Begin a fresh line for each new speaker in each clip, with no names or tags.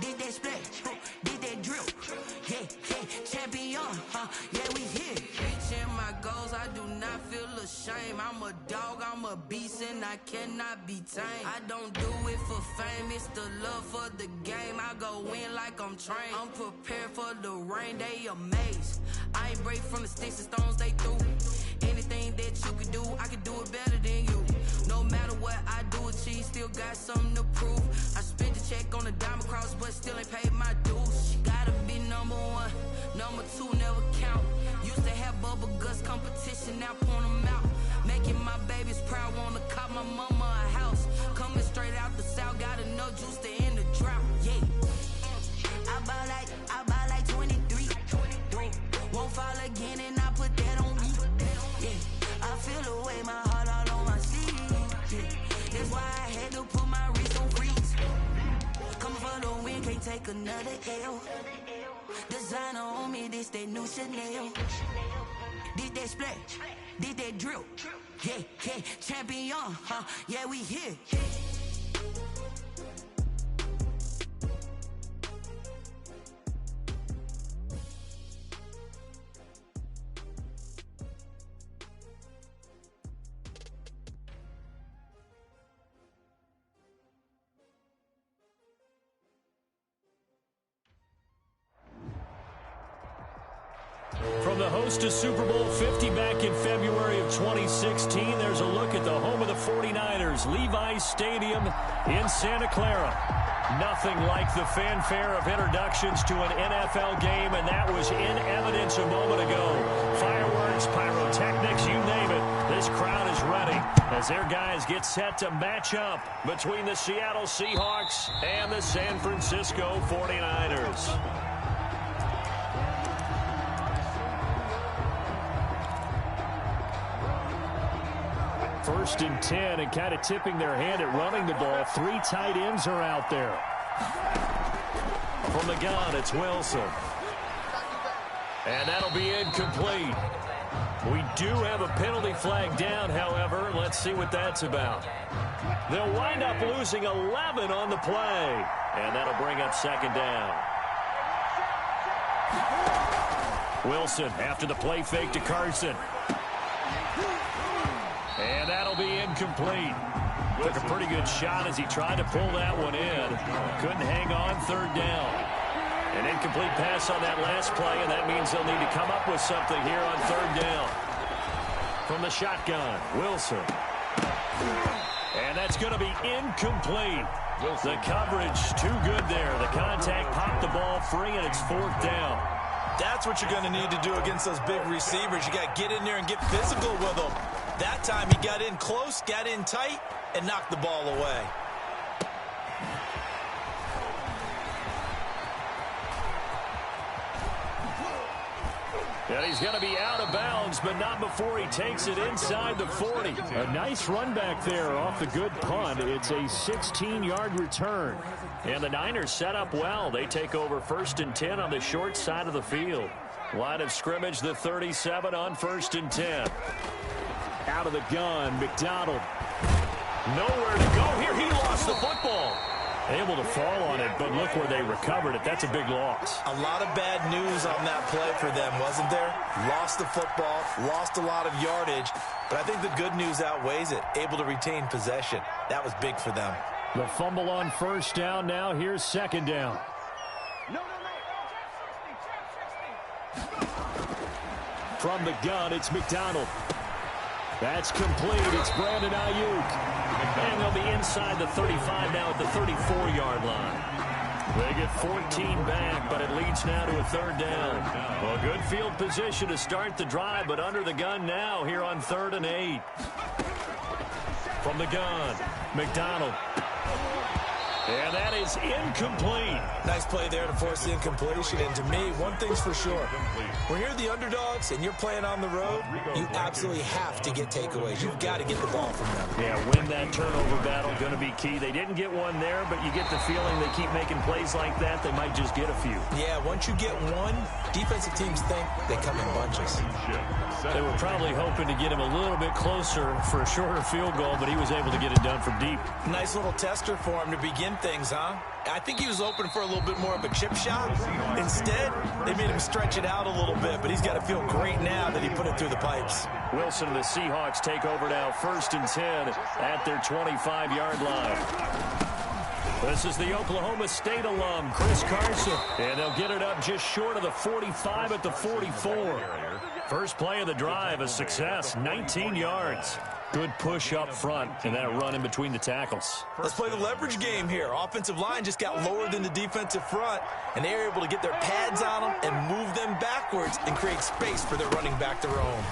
Did that splash, did that drill. Yeah, champion, yeah, we here. Reaching my goals, I do not feel ashamed. I'm a dog, I'm a beast, and I cannot be tamed. I don't do it for fame, it's the love for the game. I go in like I'm trained. I'm prepared for the rain, they amazed. I ain't break from the sticks and stones they threw. Anything that you could do, I could do it better than you. No matter what I do, achieve, still got something to prove. I spent the check on the diamond cross, but still ain't paid my dues. She gotta be number one, number two never count. Used to have bubble guts competition, now point them out. Making my babies proud, wanna cop my mama a house. Coming straight out the south, got enough juice to end the drought. Yeah, I bought like 23. Won't fall again, and I put that on me. Yeah, I feel the way, my heart all on my sleeve. Yeah, that's why I had to put my wrist on freeze. Coming for the win, can't take another L. Designer on me, this that new Chanel. Did that splash, did that drill. Yeah, champion, yeah, we here.
From the host to Super Bowl 50 back in February of 2016, there's a look at the home of the 49ers, Levi's Stadium in Santa Clara. Nothing like the fanfare of introductions to an NFL game, and that was in evidence a moment ago. Fireworks, pyrotechnics, you name it. This crowd is ready as their guys get set to match up between the Seattle Seahawks and the San Francisco 49ers. First and 10, and kind of tipping their hand at running the ball. Three tight ends are out there. From the gun, it's Wilson. And that'll be incomplete. We do have a penalty flag down, however. Let's see what that's about. They'll wind up losing 11 on the play. And that'll bring up second down. Wilson after the play fake to Carson. And that'll be incomplete. Took a pretty good shot as he tried to pull that one in. Couldn't hang on, third down. An incomplete pass on that last play, and that means they'll need to come up with something here on third down. From the shotgun, Wilson. And that's going to be incomplete. The coverage too good there. The contact popped the ball free, and it's fourth down.
That's what you're going to need to do against those big receivers. You got to get in there and get physical with them. That time he got in close, got in tight, and knocked the ball away.
And he's going to be out of bounds, but not before he takes it inside the 40. A nice run back there off the good punt. It's a 16-yard return. And the Niners set up well. They take over first and 10 on the short side of the field. Line of scrimmage, the 37 on first and 10. Out of the gun, McDonald. Nowhere to go here. He lost the football. Able to fall on it, but look where they recovered it. That's a big loss.
A lot of bad news on that play for them, wasn't there? Lost the football, lost a lot of yardage, but I think the good news outweighs it. Able to retain possession. That was big for them.
The fumble on first down. Now here's second down. From the gun, it's McDonald. That's complete. It's Brandon Ayuk. And they'll be inside the 35 now at the 34-yard line. They get 14 back, but it leads now to a third down. Well, good field position to start the drive, but under the gun now here on 3rd and 8. From the gun, McDonald. And that is incomplete.
Nice play there to force the incompletion. And to me, one thing's for sure. When you're the underdogs and you're playing on the road, you absolutely have to get takeaways. You've got to get the ball from them.
Yeah, win that turnover battle, going to be key. They didn't get one there, but you get the feeling they keep making plays like that, they might just get a few.
Yeah, once you get one, defensive teams think they come in bunches.
They were probably hoping to get him a little bit closer for a shorter field goal, but he was able to get it done from deep.
Nice little tester for him to begin end things, huh? I think he was hoping for a little bit more of a chip shot. Instead, they made him stretch it out a little bit, but he's got to feel great now that he put it through the pipes.
Wilson and the Seahawks take over now, 1st and 10 at their 25-yard line. This is the Oklahoma State alum, Chris Carson. And they'll get it up just short of the 45 at the 44. First play of the drive, a success, 19 yards. Good push up front, and that run in between the tackles.
Let's play the leverage game here. Offensive line just got lower than the defensive front, and they were able to get their pads on them and move them backwards and create space for their running back to roam.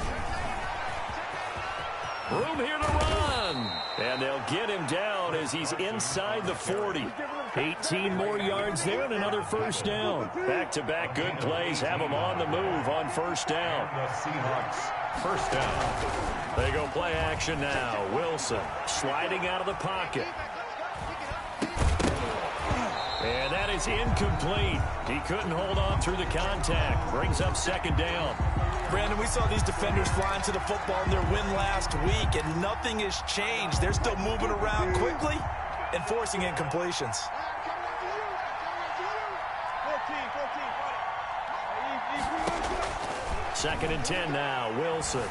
Room here to run. And they'll get him down as he's inside the 40. 18 more yards there and another first down. Back-to-back good plays have him on the move on first down.
The Seahawks, first down.
They go play action now. Wilson sliding out of the pocket. And that is incomplete. He couldn't hold on through the contact. Brings up second down.
Brandon, we saw these defenders flying to the football in their win last week, and nothing has changed. They're still moving around quickly and forcing incompletions.
2nd and 10 now. Wilson.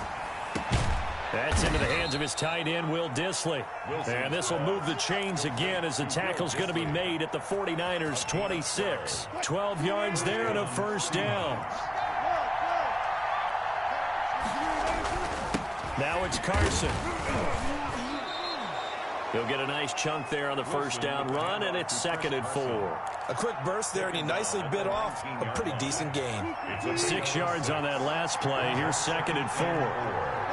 That's into the hands of his tight end, Will Dissly. And this will move the chains again as the tackle's going to be made at the 49ers' 26. 12 yards there and a first down. Now it's Carson. He'll get a nice chunk there on the first down run, and it's 2nd and 4.
A quick burst there, and he nicely bit off a pretty decent gain.
6 yards on that last play. Here's 2nd and 4.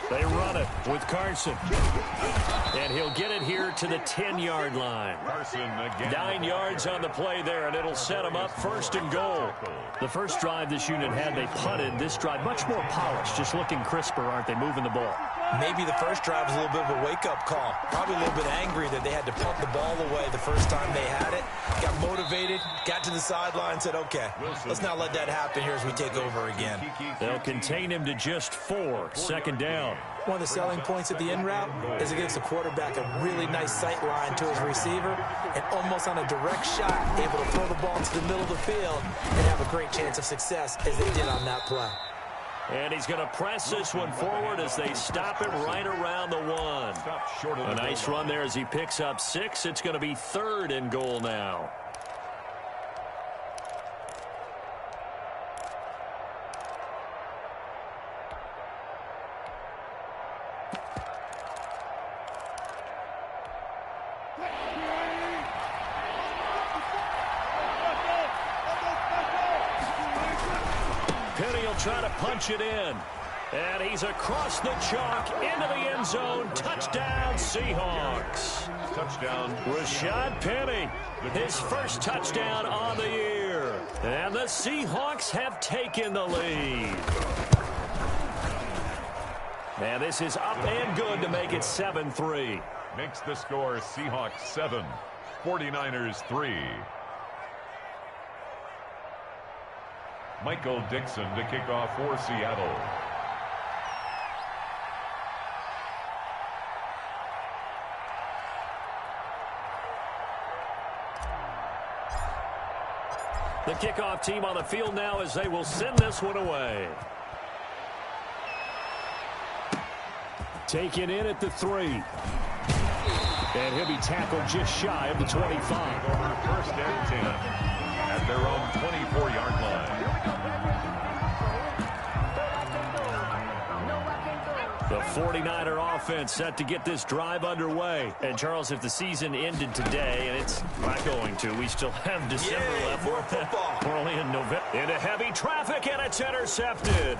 They run it with Carson. And he'll get it here to the 10-yard line. 9 yards on the play there, and it'll set him up 1st and goal. The first drive this unit had, they punted. This drive, much more polished, just looking crisper, aren't they, moving the ball?
Maybe the first drive was a little bit of a wake-up call. Probably a little bit angry that they had to punt the ball away the first time they had it. Got motivated, got to the sideline, said, okay, let's not let that happen here as we take over again.
They'll contain him to just 4. 2nd down.
One of the selling points of the in route is it gives the quarterback a really nice sight line to his receiver, and almost on a direct shot, able to throw the ball to the middle of the field and have a great chance of success as they did on that play.
And he's going to press this one forward as they stop it right around the 1. A nice run there as he picks up 6. It's going to be 3rd and goal now. Try to punch it in. And he's across the chalk into the end zone. Touchdown, Seahawks.
Touchdown.
Rashad Penny, his first touchdown on the year. And the Seahawks have taken the lead. And this is up and good to make it 7-3.
Makes the score Seahawks 7, 49ers 3. Michael Dixon to kick off for Seattle.
The kickoff team on the field now as they will send this one away. Taken in at the 3. And he'll be tackled just shy of the 25.
Over 1st and 10 at their own 24-yard line.
The 49er offense set to get this drive underway. And, Charles, if the season ended today, and it's not going to, we still have December left.
More football.
We're only in November. Into heavy traffic, and it's intercepted.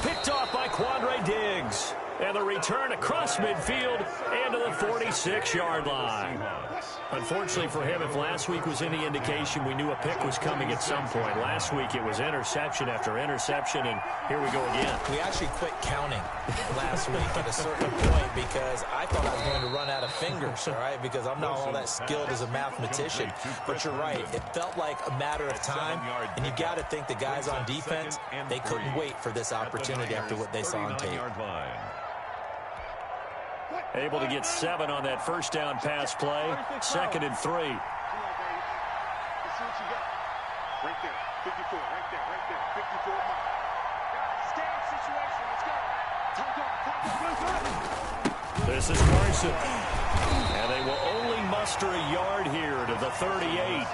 Picked off by Quandre Diggs. And the return across midfield and to the 46-yard line. Unfortunately for him, if last week was any indication, we knew a pick was coming at some point. Last week it was interception after interception, and here we go again.
We actually quit counting last week at a certain point because I thought I was going to run out of fingers, all right, because I'm not all that skilled as a mathematician. But you're right. It felt like a matter of time, and you got to think the guys on defense, they couldn't wait for this opportunity after what they saw on tape.
Able to get 7 on that first down pass play. 2nd and 3.
Right there, 54, right there, 54 miles. Stand situation, let's go.
This is Carson. And they will only muster a yard here to the 38.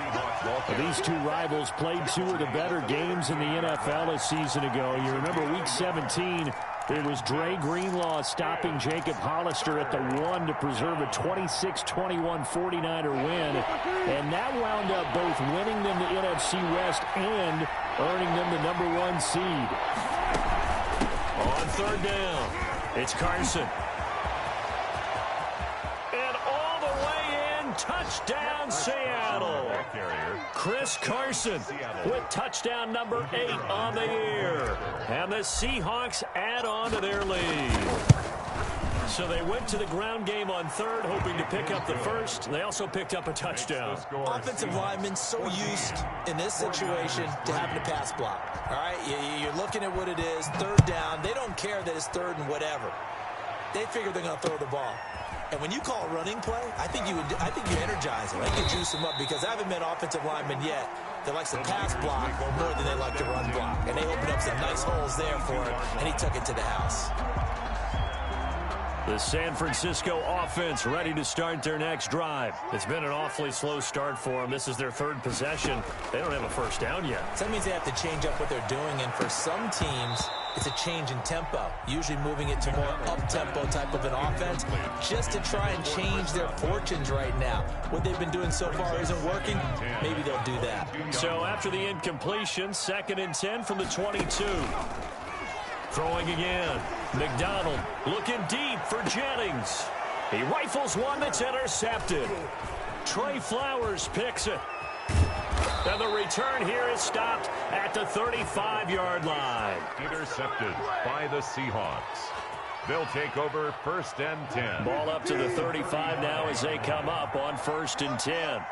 These two rivals played 2 of the better games in the NFL a season ago. You remember Week 17, it was Dre Greenlaw stopping Jacob Hollister at the 1 to preserve a 26-21 49er win. And that wound up both winning them the NFC West and earning them the #1 seed. On 3rd down, it's Carson. And all the way in, touchdown Seattle. Chris Carson with touchdown number 8 on the year. And the Seahawks add on to their lead. So they went to the ground game on 3rd, hoping to pick up the first. They also picked up a touchdown.
Offensive linemen so used in this situation to having a pass block. All right, you're looking at what it is, 3rd down. They don't care that it's 3rd and whatever. They figure they're going to throw the ball. And when you call a running play, I think you energize them. I think you juice them up because I haven't met offensive linemen yet that likes to pass block more than they like to run block. And they opened up some nice holes there for him, and he took it to the house.
The San Francisco offense ready to start their next drive. It's been an awfully slow start for them. This is their 3rd possession. They don't have a first down yet.
So that means they have to change up what they're doing, and for some teams, it's a change in tempo, usually moving it to more up-tempo type of an offense just to try and change their fortunes right now. What they've been doing so far isn't working. Maybe they'll do that.
So after the incompletion, 2nd and 10 from the 22. Throwing again. McDonald looking deep for Jennings. He rifles one that's intercepted. Trey Flowers picks it. And the return here is stopped at the 35-yard line.
Intercepted by the Seahawks. They'll take over 1st and 10.
Ball up to the 35 now as they come up on 1st and 10.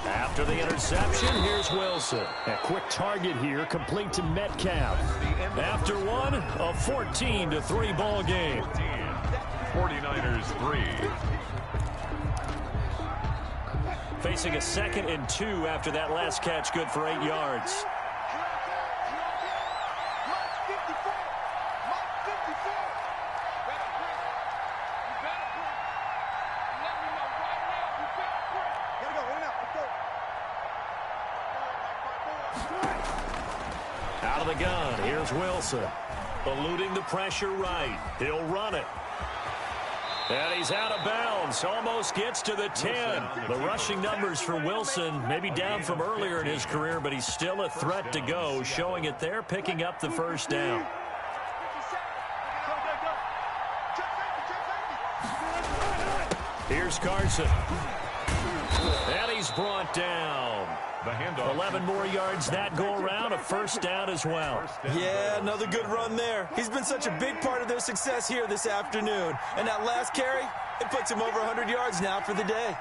After the interception, here's Wilson. A quick target here, complete to Metcalf. After one, a 14-3 ball game.
49ers 3.
Facing a 2nd and 2 after that last catch, good for 8 yards. Out of the gun, here's Wilson. Eluding the pressure right. He'll run it. And he's out of bounds. Almost gets to the 10. The rushing numbers for Wilson, maybe down from earlier in his career, but he's still a threat to go, showing it there, picking up the first down. Here's Carson. And he's brought down.
The handoff.
11 more yards that go around, a first down as well.
Yeah, another good run there. He's been such a big part of their success here this afternoon. And that last carry, it puts him over 100 yards now for the day.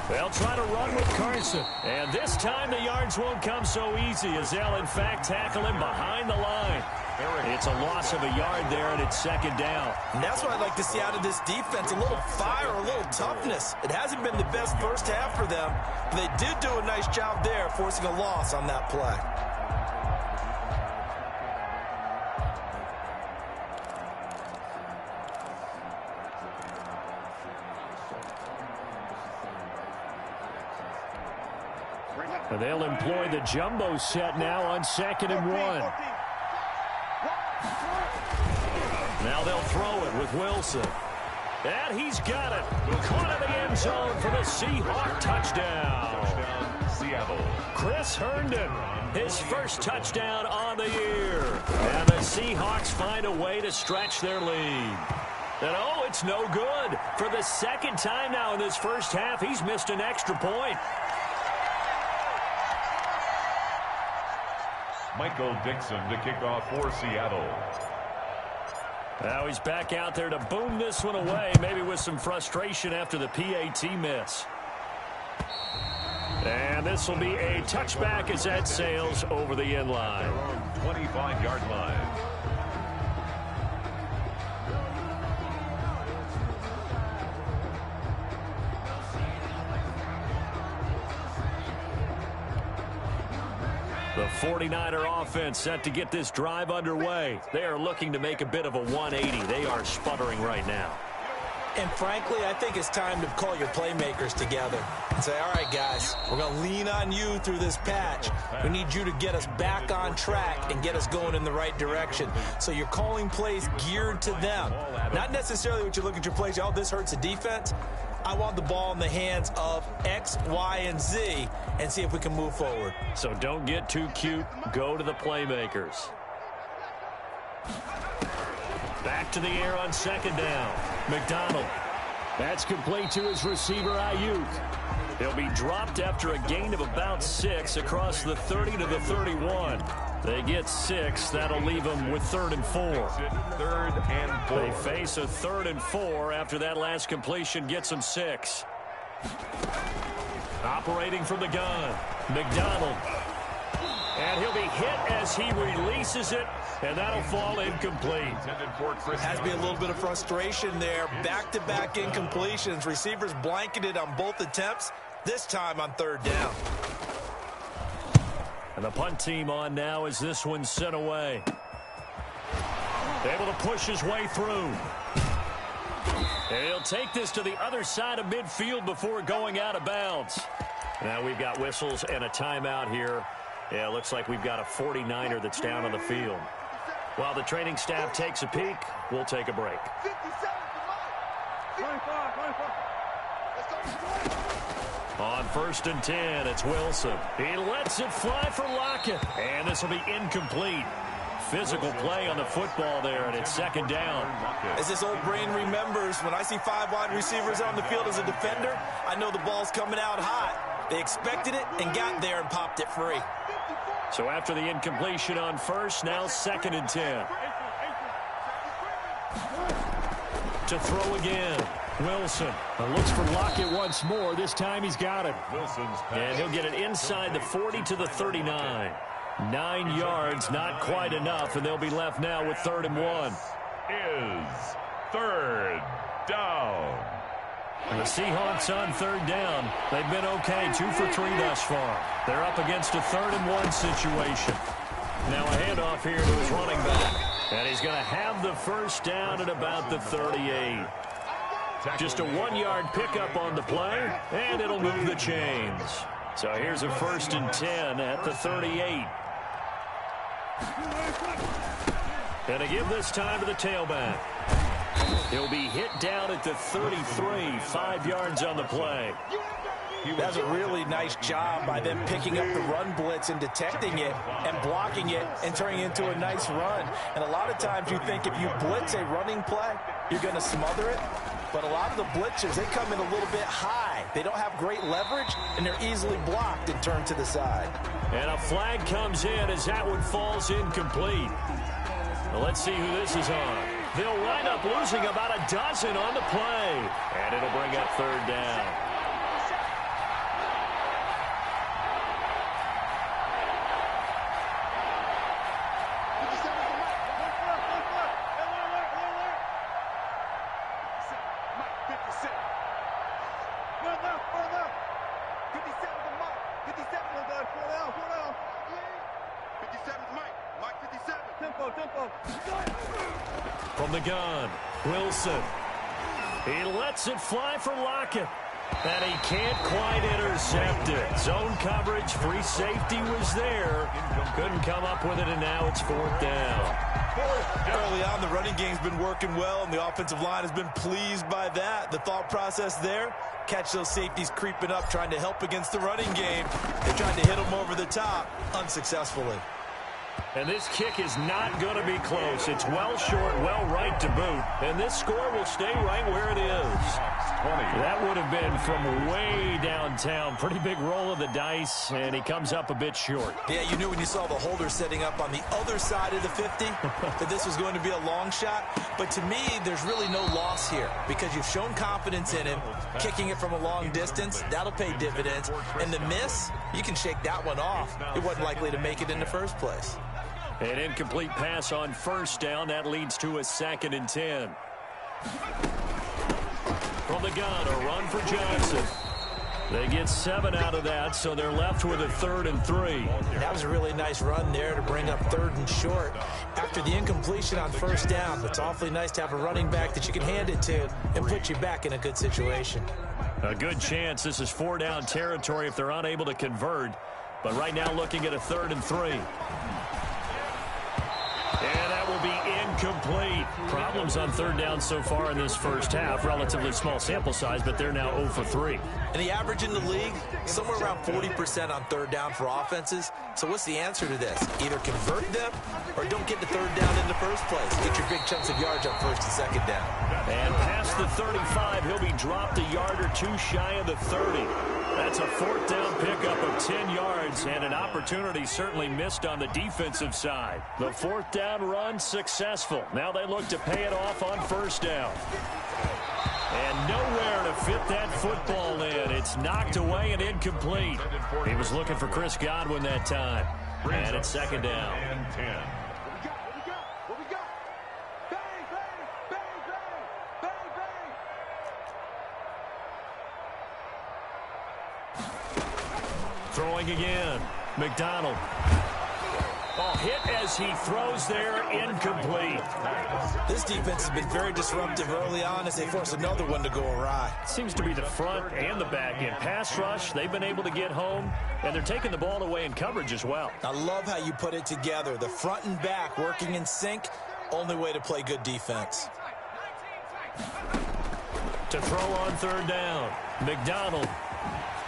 They'll try to run with Carson. And this time the yards won't come so easy as they'll, in fact, tackle him behind the line. It's a loss of a yard there, and it's 2nd down.
And that's what I'd like to see out of this defense, a little fire, a little toughness. It hasn't been the best first half for them, but they did do a nice job there forcing a loss on that play.
And they'll employ the jumbo set now on 2nd and 1. Now they'll throw it with Wilson. And he's got it. Caught in the end zone for the Seahawk touchdown.
Seattle.
Chris Herndon, his first touchdown on the year. And the Seahawks find a way to stretch their lead. And oh, it's no good. For the 2nd time now in this first half, he's missed an extra point.
Michael Dixon to kick off for Seattle.
Now he's back out there to boom this one away, maybe with some frustration after the PAT miss. And this will be a touchback as that sails over the end line.
25-yard line.
The 49er offense set to get this drive underway. They are looking to make a bit of a 180. They are sputtering right now.
And frankly, I think it's time to call your playmakers together and say, all right, guys, we're going to lean on you through this patch. We need you to get us back on track and get us going in the right direction. So you're calling plays geared to them. Not necessarily what you look at your plays, oh, this hurts the defense. I want the ball in the hands of X, Y, and Z and see if we can move forward.
So don't get too cute. Go to the playmakers. Back to the air on second down. McDonald. That's complete to his receiver, Ayuk. He'll be dropped after a gain of about 6 across the 30 to the 31. They get 6. That'll leave them with 3rd and 4.
3rd and 4.
They face a 3rd and 4 after that last completion gets them 6. Operating from the gun, McDonald. And he'll be hit as he releases it, and that'll fall incomplete.
Has to be a little bit of frustration there. Back-to-back incompletions. Receivers blanketed on both attempts, this time on 3rd down.
And the punt team on now as this one's sent away. Able to push his way through. And he'll take this to the other side of midfield before going out of bounds. Now we've got whistles and a timeout here. Yeah, it looks like we've got a 49er that's down on the field. While the training staff takes a peek, we'll take a break.
57.
On 1st and 10, it's Wilson. He lets it fly for Lockett. And this will be incomplete. Physical play on the football there, and it's 2nd down.
As this old brain remembers, when I see 5 wide receivers on the field as a defender, I know the ball's coming out hot. They expected it and got there and popped it free.
So after the incompletion on 1st, now 2nd and 10. To throw again. Wilson looks for Lockett once more. This time he's got it. And he'll get it inside the 40 to the 39. 9 yards, not quite enough, and they'll be left now with 3rd and 1.
Is 3rd down.
And the Seahawks on 3rd down. They've been okay, 2 for 3 thus far. They're up against a 3rd and 1 situation. Now a handoff here to his running back. And he's going to have the 1st down at about the 38. Just a 1-yard pickup on the play, and it'll move the chains. So here's a 1st and 10 at the 38. And to give this time to the tailback. He'll be hit down at the 33, 5 yards on the play.
That's a really nice job by them picking up the run blitz and detecting it and blocking it and turning it into a nice run. And a lot of times you think if you blitz a running play, you're going to smother it. But a lot of the blitzers, they come in a little bit high. They don't have great leverage, and they're easily blocked and turned to the side.
And a flag comes in as that one falls incomplete. Well, let's see who this is on. They'll wind up losing about a dozen on the play. And it'll bring up 3rd down. From the gun, Wilson. He lets it fly for Lockett. And he can't quite intercept it. Zone coverage, free safety was there. Couldn't come up with it, and now it's 4th down.
Early on, the running game's been working well, and the offensive line has been pleased by that. The thought process there, catch those safeties creeping up, trying to help against the running game. They tried to hit them over the top, unsuccessfully.
And this kick is not going to be close. It's well short, well right to boot. And this score will stay right where it is. That would have been from way downtown. Pretty big roll of the dice, and he comes up a bit short.
Yeah, you knew when you saw the holder setting up on the other side of the 50 that this was going to be a long shot. But to me, there's really no loss here because you've shown confidence in him. Kicking it from a long distance, that'll pay dividends. And the miss, you can shake that one off. It wasn't likely to make it in the first place.
An incomplete pass on first down. That leads to a 2nd and 10. From the gun, a run for Johnson. They get 7 out of that, so they're left with a 3rd and 3.
That was a really nice run there to bring up 3rd and short. After the incompletion on first down, it's awfully nice to have a running back that you can hand it to and put you back in a good situation.
A good chance this is 4-down territory if they're unable to convert. But right now looking at a 3rd and 3. And that will be incomplete. Problems on 3rd down so far in this first half. Relatively small sample size, but they're now 0 for 3.
And the average in the league, somewhere around 40% on 3rd down for offenses. So what's the answer to this? Either convert them or don't get the 3rd down in the first place. Get your big chunks of yards on 1st and 2nd down.
And past the 35, he'll be dropped a yard or 2 shy of the 30. That's a 4th down pickup of 10 yards and an opportunity certainly missed on the defensive side. The 4th down run successful. Now they look to pay it off on 1st down. And nowhere to fit that football in. It's knocked away and incomplete. He was looking for Chris Godwin that time. And it's 2nd down.
And 10.
What we got? Bang, bang, bang, bang, bang, bang.
Throwing again. McDonald. Oh, hit as he throws there, incomplete.
This defense has been very disruptive early on as they force another one to go awry.
Seems to be the front and the back end. Pass rush, they've been able to get home, and they're taking the ball away in coverage as well.
I love how you put it together. The front and back working in sync, only way to play good defense.
To throw on 3rd down, McDonald.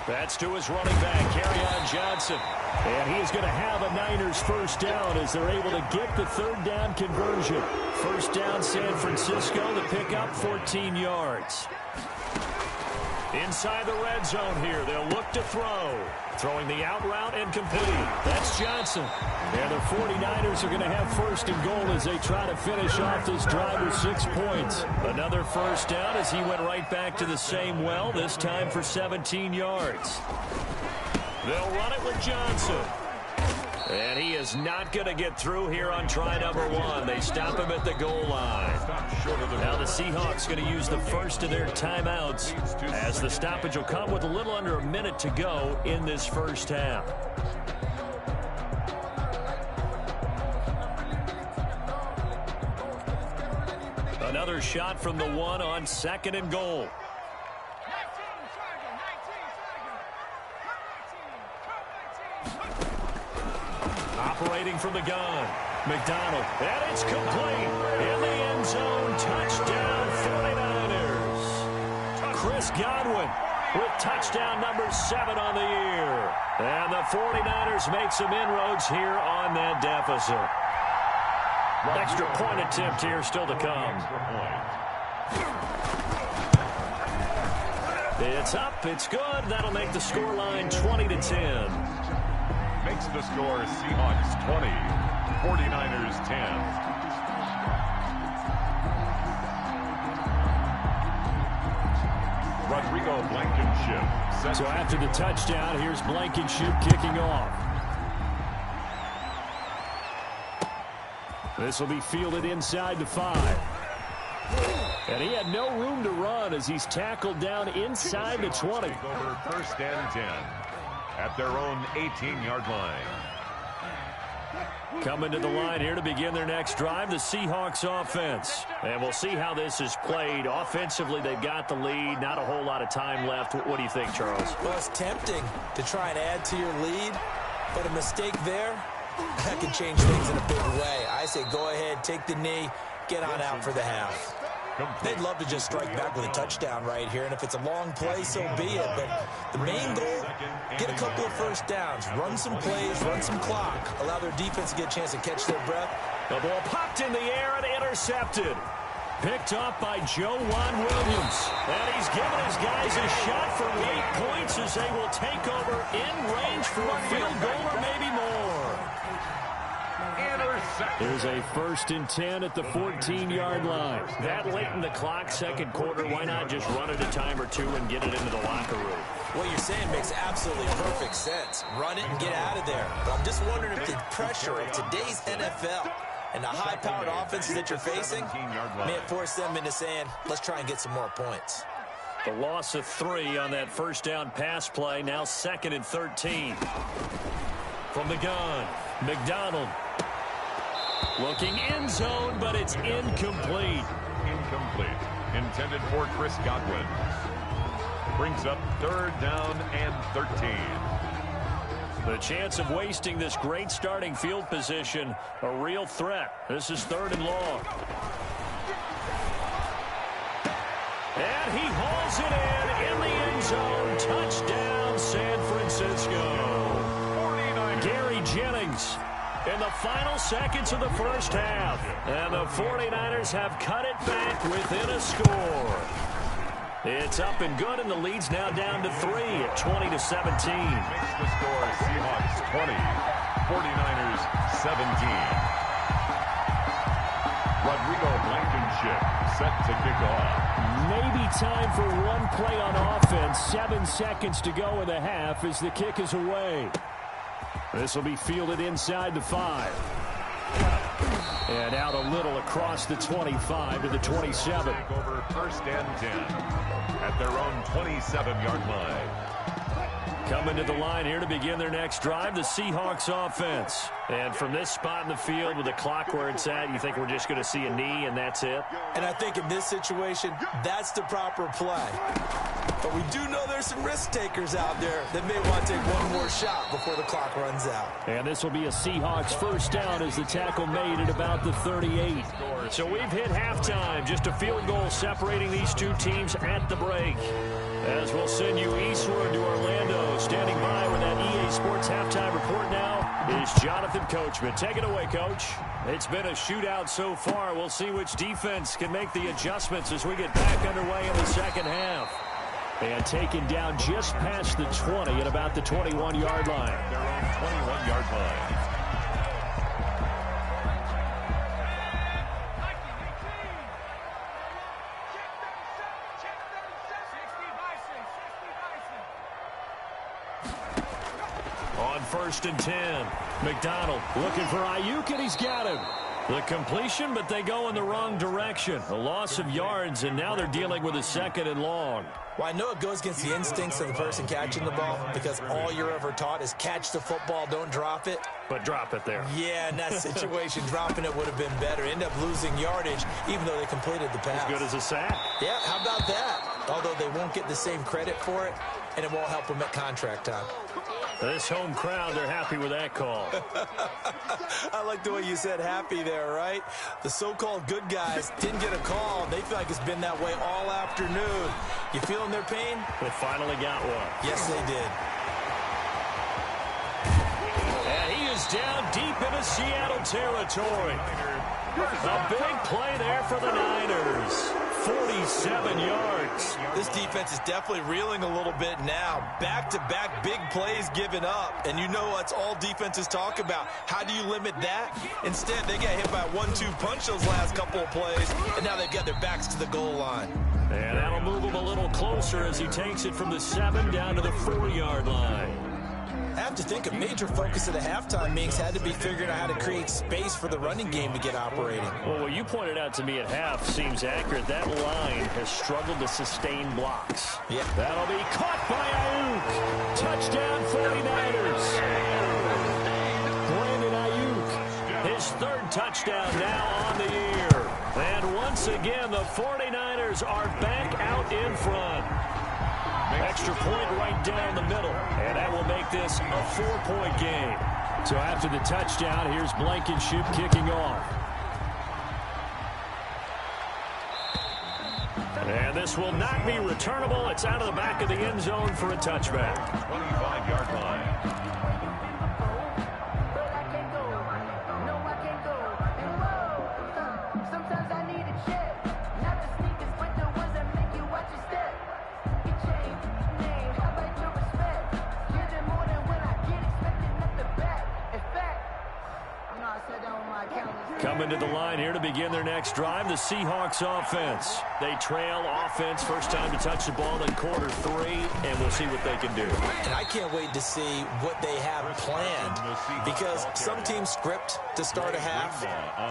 That's to his running back, Kerryon Johnson. And he's going to have a Niners 1st down as they're able to get the 3rd down conversion. 1st down, San Francisco, the pickup, 14 yards. Inside the red zone here, they'll look to throw. Throwing the out route and complete. That's Johnson. And the 49ers are going to have 1st and goal as they try to finish off this drive with 6 points. Another 1st down as he went right back to the same well, this time for 17 yards. They'll run it with Johnson. And he is not going to get through here on try number 1. They stop him at the goal line. Now the Seahawks going to use the first of their timeouts as the stoppage will come with a little under a minute to go in this first half. Another shot from the 1 on 2nd and goal. Operating from the gun, McDonald, and it's complete. In the end zone, touchdown 49ers. Chris Godwin with touchdown number 7 on the year. And the 49ers make some inroads here on that deficit. Extra point attempt here still to come. It's up, it's good. That'll make the scoreline 20-10.
Makes the score Seahawks 20, 49ers 10. Rodrigo Blankenship.
So after the touchdown, here's Blankenship kicking off. This will be fielded inside the 5. And he had no room to run as he's tackled down inside the 20.
Over 1st and 10 at their own 18-yard line.
Coming to the line here to begin their next drive, the Seahawks offense. And we'll see how this is played. Offensively, they've got the lead. Not a whole lot of time left. What do you think, Charles?
Well, it's tempting to try and add to your lead, but a mistake there, that can change things in a big way. I say go ahead, take the knee, get on out for the half. They'd love to just strike back with a touchdown right here, and if it's a long play, so be it. But the main goal, get a couple of 1st downs, run some plays, run some clock, allow their defense to get a chance to catch their breath.
The ball popped in the air and intercepted. Picked up by Joe Juan Williams. And he's giving his guys a shot for late points as they will take over in range for a field goal or maybe more. Here's a 1st and 10 at the 14-yard line.
That late in the clock, second quarter, why not just run it a time or two and get it into the locker room?
What you're saying makes absolutely perfect sense. Run it and get out of there. But I'm just wondering if the pressure of today's NFL and the high-powered offenses that you're facing may force them into saying, let's try and get some more points.
The loss of 3 on that first down pass play. Now 2nd and 13. From the gun, McDonald. Looking end zone, but it's incomplete.
Incomplete. Intended for Chris Godwin. Brings up 3rd down and 13.
The chance of wasting this great starting field position, a real threat. This is 3rd and long. And he hauls it in the end zone. Touchdown, San Francisco. Gary Jennings in the final seconds of the first half. And the 49ers have cut it back within a score. It's up and good, and the lead's now down to 3 at 20-17.
Makes the score Seahawks 20, 49ers 17. Rodrigo Blankenship set to kick off.
Maybe time for one play on offense. 7 seconds to go in the half as the kick is away. This will be fielded inside the 5. And out a little across the 25 to the 27.
Over 1st and 10 at their own 27-yard line.
Coming to the line here to begin their next drive, the Seahawks offense. And from this spot in the field with the clock where it's at, you think we're just going to see a knee and that's it?
And I think in this situation, that's the proper play. But we do know there's some risk takers out there that may want to take one more shot before the clock runs out.
And this will be a Seahawks 1st down as the tackle made at about the 38. So we've hit halftime. Just a field goal separating these two teams at the break. As we'll send you eastward to Orlando. Standing by with that EA Sports halftime report now is Jonathan Coachman. Take it away, Coach. It's been a shootout so far. We'll see which defense can make the adjustments as we get back underway in the second half. And taken down just past the 20 at about the 21-yard line.
Their own 21-yard line.
On 1st and 10, McDonald looking for Ayuk, and he's got him. The completion, but they go in the wrong direction. A loss of yards, and now they're dealing with a 2nd and long.
Well, I know it goes against the instincts of the person catching the ball because all you're ever taught is catch the football, don't drop it.
But drop it there.
Yeah, in that situation, dropping it would have been better. End up losing yardage, even though they completed the pass.
As good as a sack.
Yeah, how about that? Although they won't get the same credit for it, and it won't help them at contract time.
This home crowd, they're happy with that call.
I like the way you said happy there, right? The so-called good guys didn't get a call. They feel like it's been that way all afternoon. You feeling their pain?
They finally got one.
Yes, they did.
And he is down deep into Seattle territory. A big play there for the Niners. 47 yards.
This defense is definitely reeling a little bit now. Back-to-back big plays given up. And you know what's all defenses talk about. How do you limit that? Instead, they got hit by a 1-2 punch those last couple of plays, and now they've got their backs to the goal line.
And that'll move him a little closer as he takes it from the 7 down to the 4-yard line.
I have to think a major focus of the halftime meetings had to be figuring out how to create space for the running game to get operating.
Well, what you pointed out to me at half seems accurate. That line has struggled to sustain blocks.
Yeah.
That'll be caught by Ayuk. Touchdown 49ers. Brandon Ayuk, his 3rd touchdown now on the year. And once again, the 49ers are back out in front. Extra point right down the middle, and that will make this a 4-point game. So after the touchdown, here's Blankenship kicking off. And this will not be returnable. It's out of the back of the end zone for a touchback.
25-yard line.
Down with my account.
coming to the line here to begin their next drive. The Seahawks offense. They trail offense. First time to touch the ball in quarter 3, and we'll see what they can do.
And I can't wait to see what they have planned, because some teams script to start a half.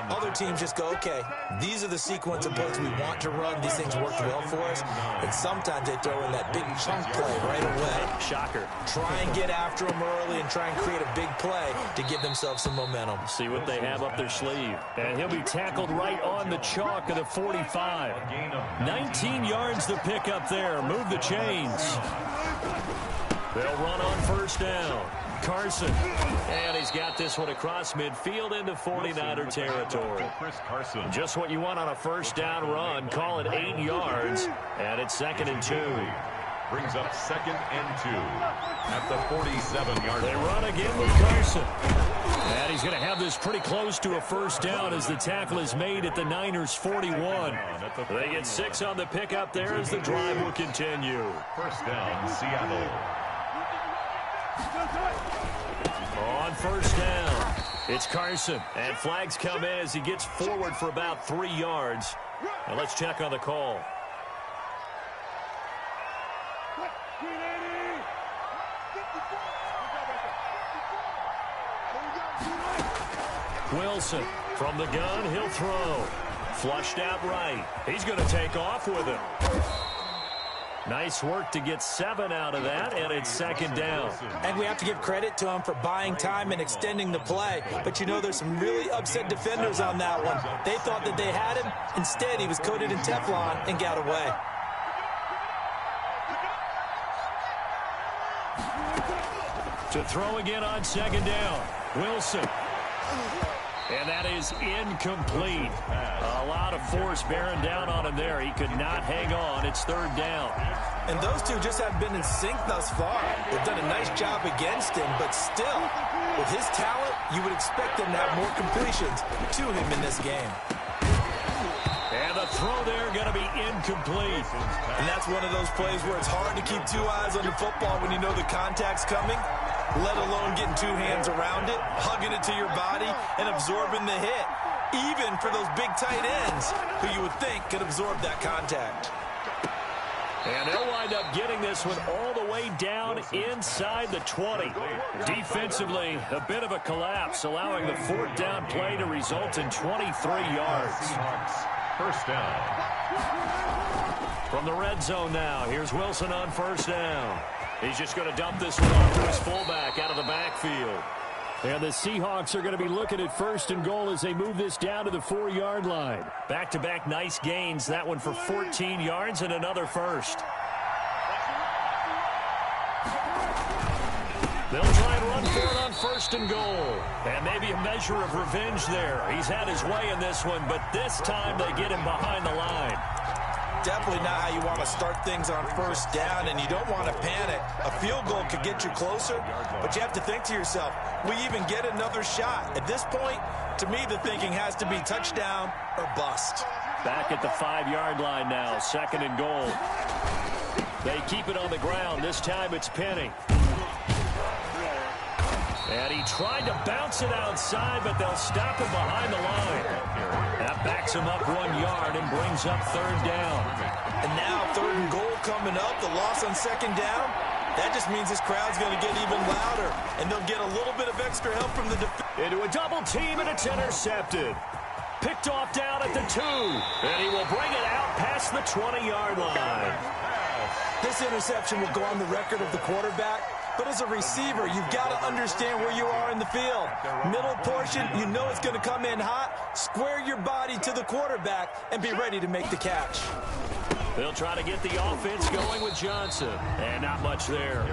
Other teams just go, okay, these are the sequence of plays we want to run. These things worked well for us. And sometimes they throw in that big chunk play right away.
Shocker.
Try and get after them early and try and create a big play to give themselves some momentum.
See what they have up their sleeve. And he'll be tackled right on the chalk of the 45. 19 yards to pick up there. Move the chains. They'll run on first down. Carson. And he's got this one across midfield into 49er territory. Just what you want on a first down run. Call it 8 yards. And it's 2nd and 2.
Brings up 2nd and 2 at the 47-yard line.
They run again with Carson. And he's going to have this pretty close to a first down as the tackle is made at the Niners' 41. They get 6 on the pickup there as the drive will continue.
First down, Seattle.
On first down, it's Carson. And flags come in as he gets forward for about 3 yards. Now let's check on the call. Wilson from the gun, he'll throw. Flushed out right. He's going to take off with it. Nice work to get 7 out of that, and it's 2nd down.
And we have to give credit to him for buying time and extending the play. But you know, there's some really upset defenders on that one. They thought that they had him. Instead, he was coated in Teflon and got away.
To throw again on 2nd down. Wilson. And that is incomplete. A lot of force bearing down on him there. He could not hang on. It's 3rd down.
And those two just haven't been in sync thus far. They've done a nice job against him, but still, with his talent, you would expect him to have more completions to him in this game.
And the throw there going to be incomplete.
And that's one of those plays where it's hard to keep 2 eyes on the football when you know the contact's coming, let alone getting 2 hands around it, hugging it to your body, and absorbing the hit, even for those big tight ends who you would think could absorb that contact.
And they'll wind up getting this one all the way down inside the 20. Defensively, a bit of a collapse, allowing the 4th down play to result in 23 yards.
First down.
From the red zone now, here's Wilson on first down. He's just going to dump this one off to his fullback out of the backfield. And the Seahawks are going to be looking at 1st and goal as they move this down to the 4-yard line. Back-to-back nice gains. That one for 14 yards and another first. They'll try and run for it on 1st and goal. And maybe a measure of revenge there. He's had his way in this one, but this time they get him behind the line.
Definitely not how you want to start things on first down, and you don't want to panic. A field goal could get you closer, but you have to think to yourself, we even get another shot. At this point, to me, the thinking has to be touchdown or bust.
Back at the 5-yard line now, 2nd and goal. They keep it on the ground. This time it's Penny. And he tried to bounce it outside, but they'll stop him behind the line. That backs him up 1 yard and brings up 3rd down.
And now 3rd and goal coming up, the loss on 2nd down. That just means this crowd's going to get even louder, and they'll get a little bit of extra help from the defense.
Into a double team, and it's intercepted. Picked off down at the 2, and he will bring it out past the 20-yard line.
This interception will go on the record of the quarterback. But as a receiver, you've got to understand where you are in the field. Middle portion, you know it's going to come in hot. Square your body to the quarterback and be ready to make the catch.
They'll try to get the offense going with Johnson. And not much there.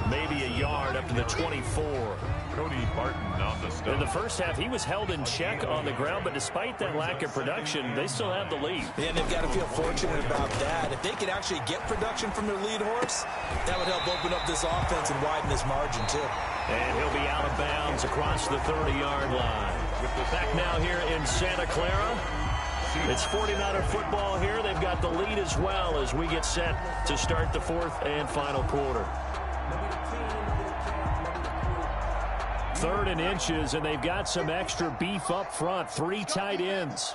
Maybe a yard up to the 24.
Cody Barton on the stop.
In the first half, he was held in check on the ground, but despite that lack of production, they still have the lead.
Yeah, and they've got to feel fortunate about that. If they could actually get production from their lead horse, that would help open up this offense and widen this margin, too.
And he'll be out of bounds across the 30-yard line. Back now here in Santa Clara. It's 49er football here. They've got the lead as well as we get set to start the 4th and final quarter. 3rd and inches, and they've got some extra beef up front. 3 tight ends.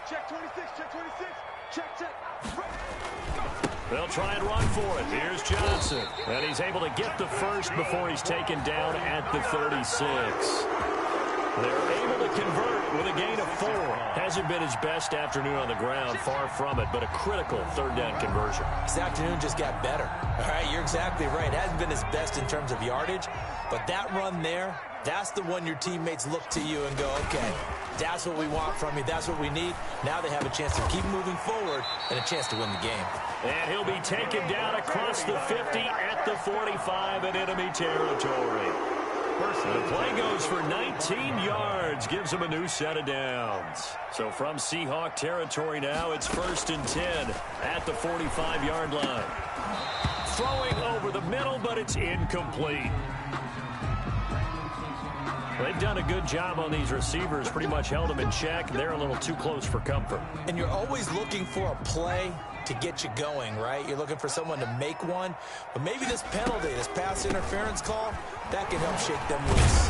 Check 26, check 26, check.
They'll try and run for it. Here's Johnson. And he's able to get the first before he's taken down at the 36. They're able to convert with a gain of 4. Hasn't been his best afternoon on the ground, far from it, but a critical 3rd down conversion.
This afternoon just got better. All right, you're exactly right. It hasn't been his best in terms of yardage, but that run there, that's the one your teammates look to you and go, okay, that's what we want from you. That's what we need. Now they have a chance to keep moving forward and a chance to win the game.
And he'll be taken down across the 50 at the 45 in enemy territory. The play goes for 19 yards, gives him a new set of downs. So from Seahawk territory now, it's 1st and 10 at the 45-yard line. Throwing over the middle, but it's incomplete. They've done a good job on these receivers, pretty much held them in check. They're a little too close for comfort.
And you're always looking for a play to get you going, right? You're looking for someone to make one. But maybe this penalty, this pass interference call, that can help shake them loose.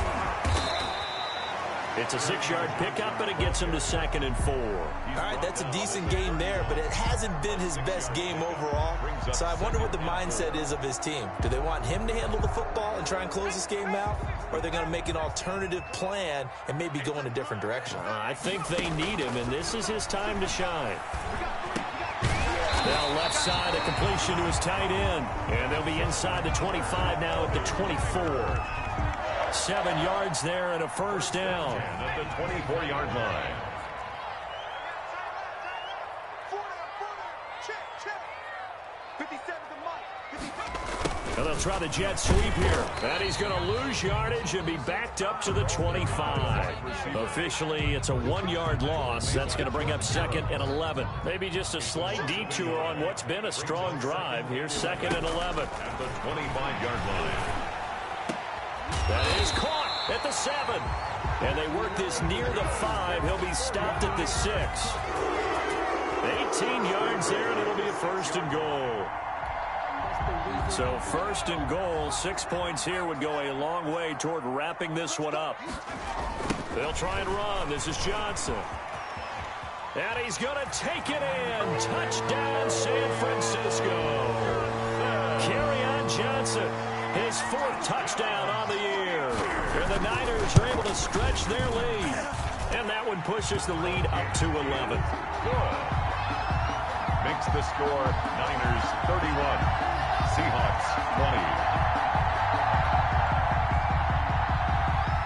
It's a 6-yard pickup, but it gets him to 2nd and 4.
All right, that's a decent game there, but it hasn't been his best game overall. So I wonder what the mindset is of his team. Do they want him to handle the football and try and close this game out? Or are they going to make an alternative plan and maybe go in a different direction?
I think they need him, and this is his time to shine. Now left side, a completion to his tight end. And they'll be inside the 25 now at the 24. 7 yards there and a 1st down.
At the 24-yard line.
And they'll try the jet sweep here. And he's going to lose yardage and be backed up to the 25. Officially, it's a 1-yard loss. That's going to bring up 2nd and 11. Maybe just a slight detour on what's been a strong drive. Here's 2nd and 11.
At the 25-yard line.
That is caught at the 7. And they work this near the 5. He'll be stopped at the 6. 18 yards there, and it'll be a 1st and goal. So 1st and goal, 6 points here would go a long way toward wrapping this one up. They'll try and run. This is Johnson. And he's going to take it in. Touchdown, San Francisco. Kerryon Johnson, his 4th touchdown on the year. And the Niners are able to stretch their lead. And that one pushes the lead up to 11.
Makes the score Niners 31. Seahawks 20.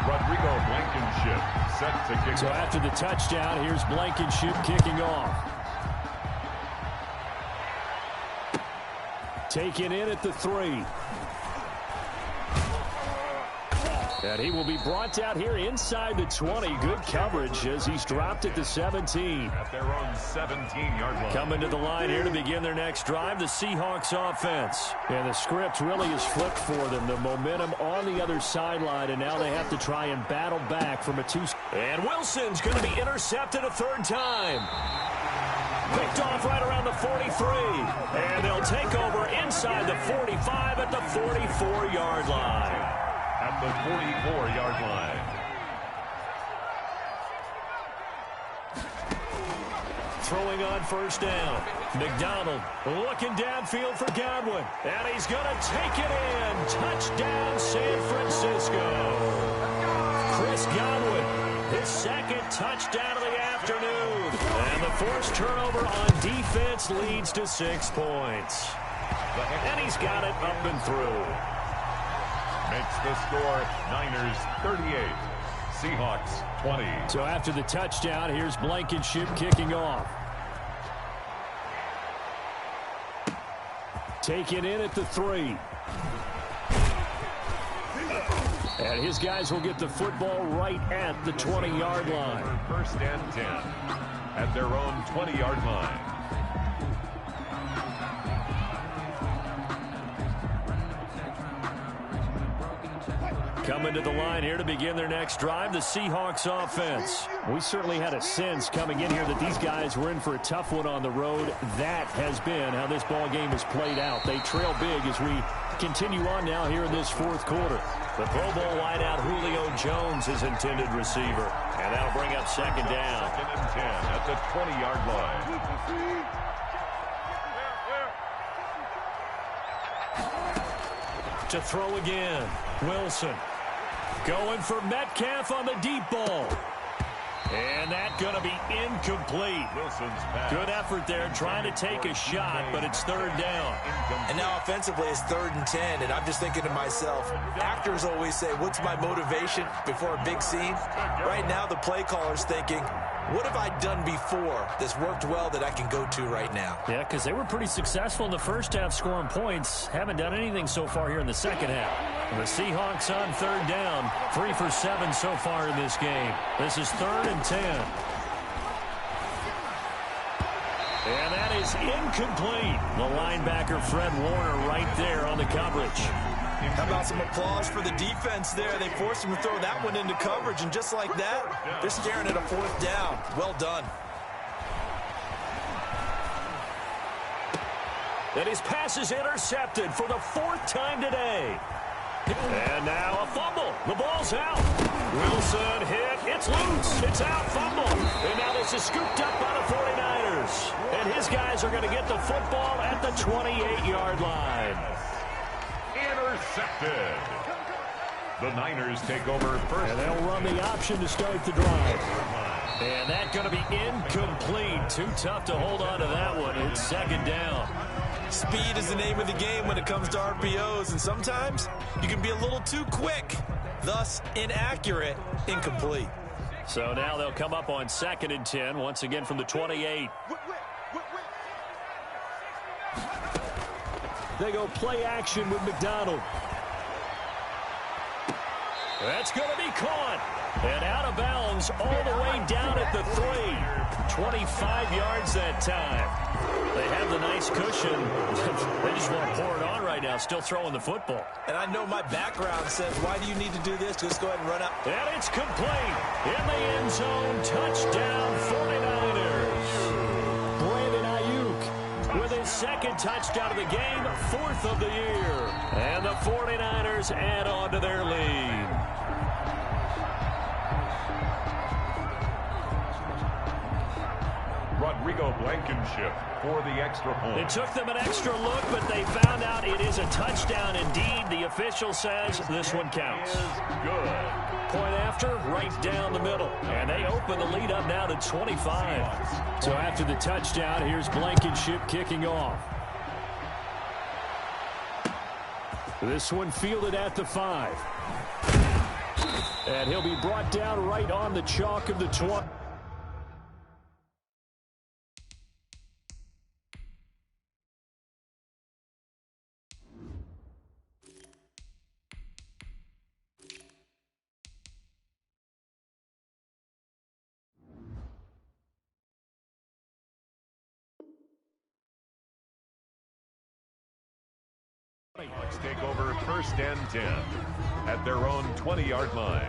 Rodrigo Blankenship set to kick
So
off.
after the touchdown, here's Blankenship kicking off. Taken in at the 3. And he will be brought out here inside the 20. Good coverage as he's dropped at the 17.
At their own 17-yard line.
Coming to the line here to begin their next drive, the Seahawks offense. And the script really is flipped for them. The momentum on the other sideline, and now they have to try and battle back from a 2. And Wilson's going to be intercepted a 3rd time. Picked off right around the 43. And they'll take over inside the 45 at the 44-yard line.
At the 44-yard line.
Throwing on 1st down. McDonald looking downfield for Godwin. And he's going to take it in. Touchdown, San Francisco. Chris Godwin, his 2nd touchdown of the afternoon. And the forced turnover on defense leads to 6 points. And he's got it up and through.
Makes the score Niners 38. Seahawks 20.
So after the touchdown, here's Blankenship kicking off. Taken in at the 3. And his guys will get the football right at the 20-yard line.
1st and 10 at their own 20-yard line.
Coming to the line here to begin their next drive, the Seahawks offense. We certainly had a sense coming in here that these guys were in for a tough one on the road. That has been how this ball game has played out. They trail big as we continue on now here in this fourth quarter.
The Pro Bowl wideout Julio Jones is intended receiver. And that'll bring up second down.
2nd and 10 at the 20-yard line.
To throw again, Wilson. Going for Metcalf on the deep ball. And that's going to be incomplete.
Wilson's pass.
Good effort there trying to take a shot, but it's third down.
And now offensively it's 3rd and 10, and I'm just thinking to myself, actors always say, what's my motivation before a big scene? Right now the play caller's thinking, what have I done before that's worked well that I can go to right now?
Yeah, because they were pretty successful in the first half scoring points. Haven't done anything so far here in the second half. The Seahawks on third down, 3 for 7 so far in this game. This is 3rd and 10. And that is incomplete. The linebacker, Fred Warner, right there on the coverage.
How about some applause for the defense there? They forced him to throw that one into coverage, and just like that, they're staring at a 4th down. Well done.
And his pass is intercepted for the 4th time today. And now a fumble. The ball's out. Wilson hit. It's loose. It's out. Fumble. And now this is scooped up by the 49ers. And his guys are going to get the football at the 28-yard line.
Intercepted. The Niners take over first.
And they'll run the option to start the drive. And that's going to be incomplete. Too tough to hold on to that one. It's second down.
Speed is the name of the game when it comes to RPOs, and sometimes you can be a little too quick, thus inaccurate, incomplete.
So now they'll come up on 2nd and 10, once again from the 28. They go play action with McDonald. That's going to be caught. And out of bounds all the way down at the 3. 25 yards that time. They have the nice cushion. They just want to pour it on right now, still throwing the football.
And I know my background says, why do you need to do this? Just go ahead and run up.
And it's complete. In the end zone, touchdown 49ers. Brandon Ayuk with his 2nd touchdown of the game, 4th of the year. And the 49ers add on to their lead.
Rodrigo Blankenship for the extra point.
It took them an extra look, but they found out it is a touchdown indeed. The official says this one counts.
Good.
Point after, right down the middle. And they open the lead up now to 25. So after the touchdown, here's Blankenship kicking off. This one fielded at the 5. And he'll be brought down right on the chalk of the 20.
Let's take over 1st and 10 at their own 20-yard line.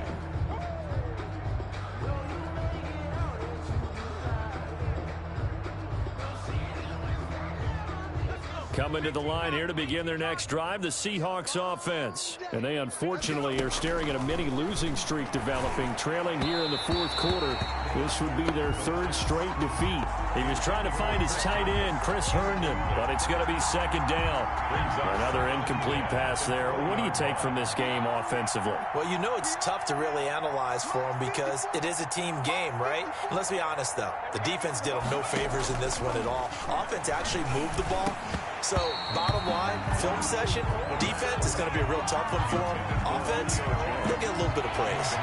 Coming to the line here to begin their next drive, the Seahawks offense. And they unfortunately are staring at a mini losing streak developing, trailing here in the 4th quarter. This would be their 3rd straight defeat. He was trying to find his tight end, Chris Herndon, but it's going to be second down. Another incomplete pass there. What do you take from this game offensively?
Well, you know it's tough to really analyze for them because it is a team game, right? And let's be honest, though. The defense did them no favors in this one at all. Offense actually moved the ball. So, bottom line, film session, defense is going to be a real tough one for them. Offense, they'll get a little bit of praise.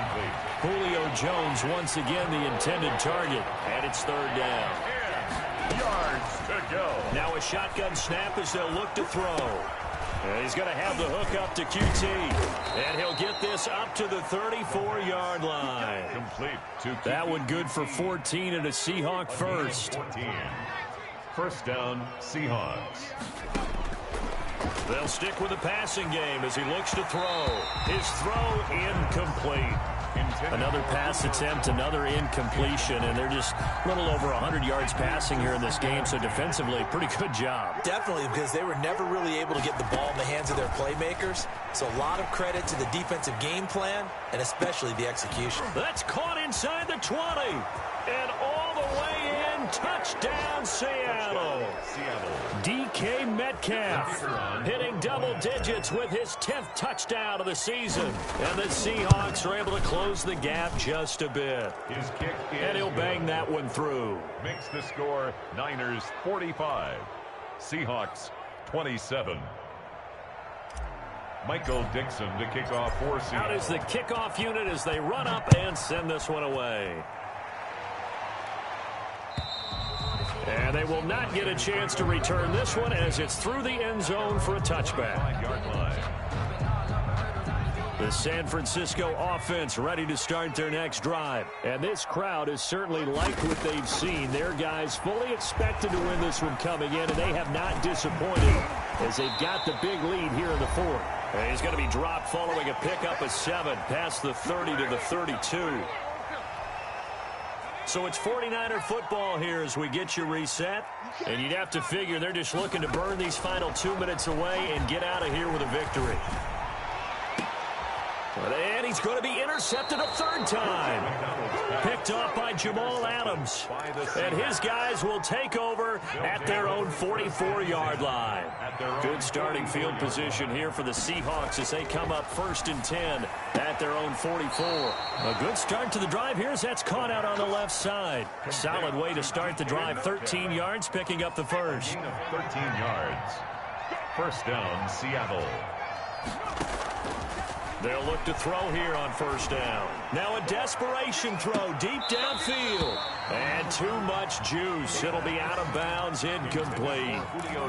Julio Jones once again the intended target, and it's 3rd down.
Yards to go.
Now a shotgun snap as they'll look to throw. And he's going to have the hook up to QT. And he'll get this up to the 34-yard line.
Complete to QT.
That one good for 14 and a Seahawk first.
14. 1st down, Seahawks.
They'll stick with the passing game as he looks to throw. His throw incomplete. Another pass attempt, another incompletion, and they're just a little over 100 yards passing here in this game, so defensively, pretty good job.
Definitely, because they were never really able to get the ball in the hands of their playmakers, so a lot of credit to the defensive game plan, and especially the execution.
That's caught inside the 20, and all the way in, touchdown Seattle. DK Metcalf hitting double digits with his 10th touchdown of the season. And the Seahawks are able to close the gap just a bit.
His kick
and he'll bang that one through.
Makes the score Niners 45, Seahawks 27. Michael Dixon to kick off for Seattle.
Out is the kickoff unit as they run up and send this one away. And they will not get a chance to return this one as it's through the end zone for a touchback. The San Francisco offense ready to start their next drive. And this crowd has certainly liked what they've seen. Their guys fully expected to win this one coming in, and they have not disappointed as they've got the big lead here in the fourth. And he's going to be dropped following a pickup of 7 past the 30 to the 32. So it's 49er football here as we get you reset. And you'd have to figure they're just looking to burn these final 2 minutes away and get out of here with a victory. And he's going to be intercepted a third time. Picked off by Jamal Adams. And his guys will take over at their own 44-yard line. Good starting field position here for the Seahawks as they come up 1st and 10 at their own 44. A good start to the drive here as that's caught out on the left side. Solid way to start the drive. 13 yards, picking up the first.
13 yards. First down, Seattle.
They'll look to throw here on first down. Now a desperation throw deep downfield. And too much juice. It'll be out of bounds, incomplete.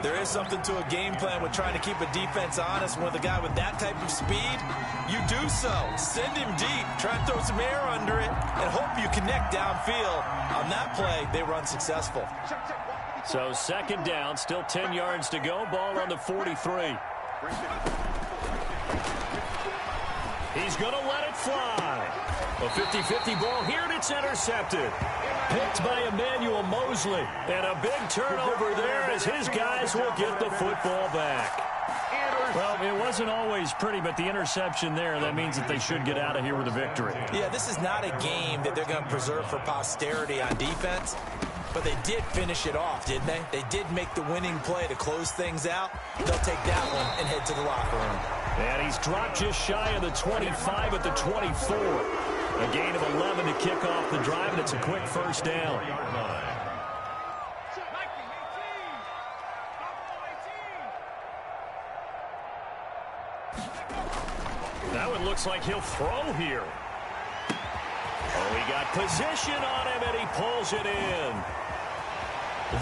There is something to a game plan with trying to keep a defense honest. With a guy with that type of speed, you do so. Send him deep. Try and throw some air under it and hope you connect downfield. On that play, they were unsuccessful.
So second down, still 10 yards to go. Ball on the 43. He's going to let it fly. A 50-50 ball here, and it's intercepted. Picked by Emmanuel Mosley. And a big turnover there as his guys will get the football back. Well, it wasn't always pretty, but the interception there, that means that they should get out of here with a victory.
Yeah, this is not a game that they're going to preserve for posterity on defense. But they did finish it off, didn't they? They did make the winning play to close things out. They'll take that one and head to the locker room.
And he's dropped just shy of the 25 at the 24. A gain of 11 to kick off the drive, and it's a quick first down. That one looks like he'll throw here. Oh, he got position on him, and he pulls it in.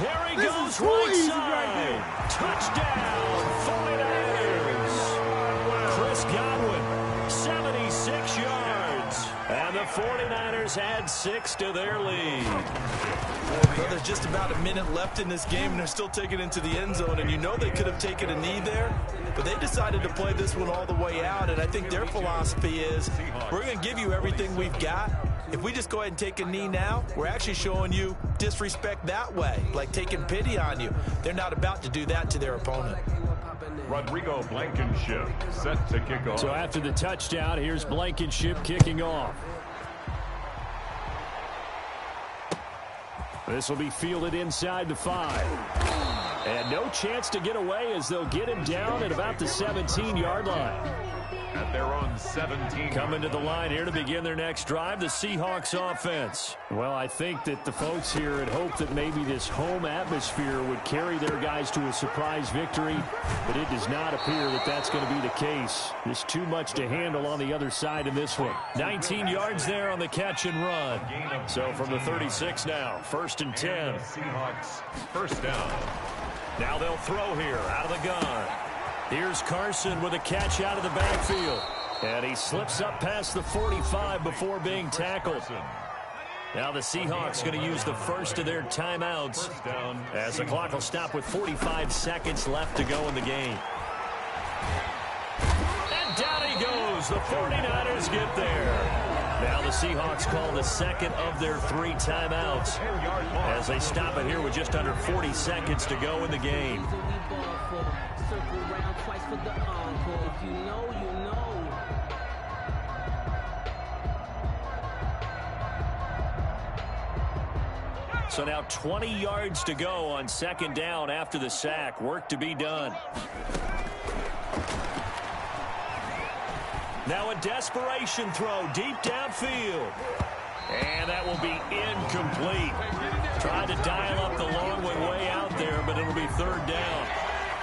There he goes, right side. Touchdown, 49ers. Chris Godwin, 76 yards. And the 49ers add 6 to their lead.
Well, there's just about a minute left in this game, and they're still taking it into the end zone. And you know they could have taken a knee there, but they decided to play this one all the way out. And I think their philosophy is, we're going to give you everything we've got. If we just go ahead and take a knee now, we're actually showing you disrespect that way, like taking pity on you. They're not about to do that to their opponent.
Rodrigo Blankenship set to kick off.
So after the touchdown, here's Blankenship kicking off. This will be fielded inside the 5. And no chance to get away as they'll get him down at about the 17-yard line.
At their own 17.
Coming to the line here to begin their next drive, the Seahawks offense. Well, I think that the folks here had hoped that maybe this home atmosphere would carry their guys to a surprise victory, but it does not appear that that's going to be the case. There's too much to handle on the other side in this one. 19 yards there on the catch and run. So from the 36 now, 1st and 10.
Seahawks first down.
Now they'll throw here out of the gun. Here's Carson with a catch out of the backfield. And he slips up past the 45 before being tackled. Now the Seahawks going to use the first of their timeouts as the clock will stop with 45 seconds left to go in the game. And down he goes. The 49ers get there. Now the Seahawks call the second of their 3 timeouts as they stop it here with just under 40 seconds to go in the game. So now 20 yards to go on second down after the sack. Work to be done. Now a desperation throw deep downfield. And that will be incomplete. Tried to dial up the long way out there, but it'll be third down.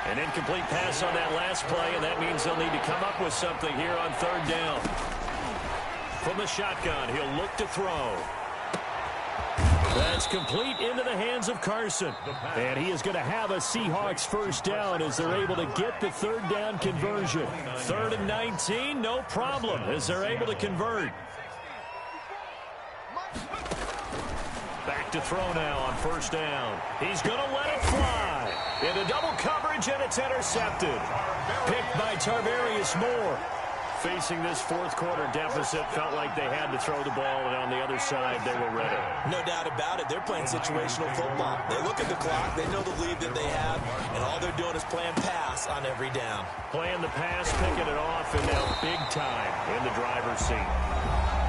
An incomplete pass on that last play, and that means they'll need to come up with something here on third down. From the shotgun, he'll look to throw. That's complete into the hands of Carson. And he is going to have a Seahawks first down as they're able to get the third down conversion. 3rd and 19, no problem as they're able to convert. Back to throw now on first down. He's going to let it fly. Into double coverage, and it's intercepted. Picked by Tarvarius Moore. Facing this fourth quarter deficit, felt like they had to throw the ball, and on the other side, they were ready.
No doubt about it. They're playing situational football. They look at the clock, they know the lead that they have, and all they're doing is playing pass on every down.
Playing the pass, picking it off, and now big time in the driver's seat.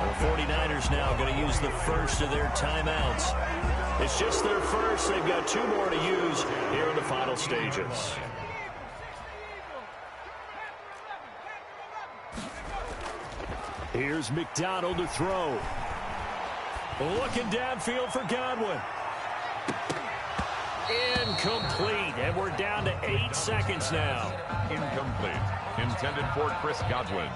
The 49ers now going to use the first of their timeouts. It's just their first. They've got 2 more to use here in the final stages. Here's McDonald to throw. Looking downfield for Godwin. Incomplete, and we're down to 8 seconds now.
Incomplete. Intended for Chris Godwin.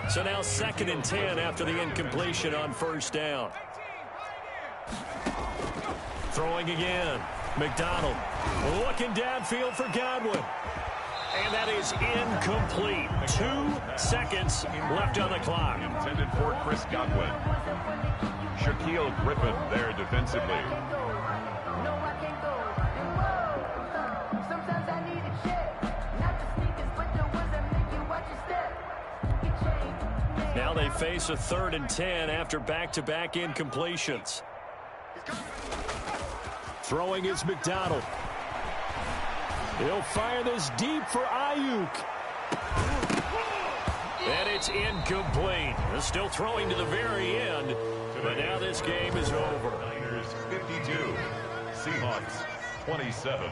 So now 2nd and 10 after the incompletion on first down. Throwing again. McDonald looking downfield for Godwin. And that is incomplete. 2 seconds left on the clock.
Intended for Chris Godwin. Shaquille Griffin there defensively.
Now they face a 3rd and 10 after back-to-back incompletions. Throwing is McDonald. He'll fire this deep for Ayuk. And it's incomplete. They're still throwing to the very end. But now this game is over.
Niners 52. Seahawks 27.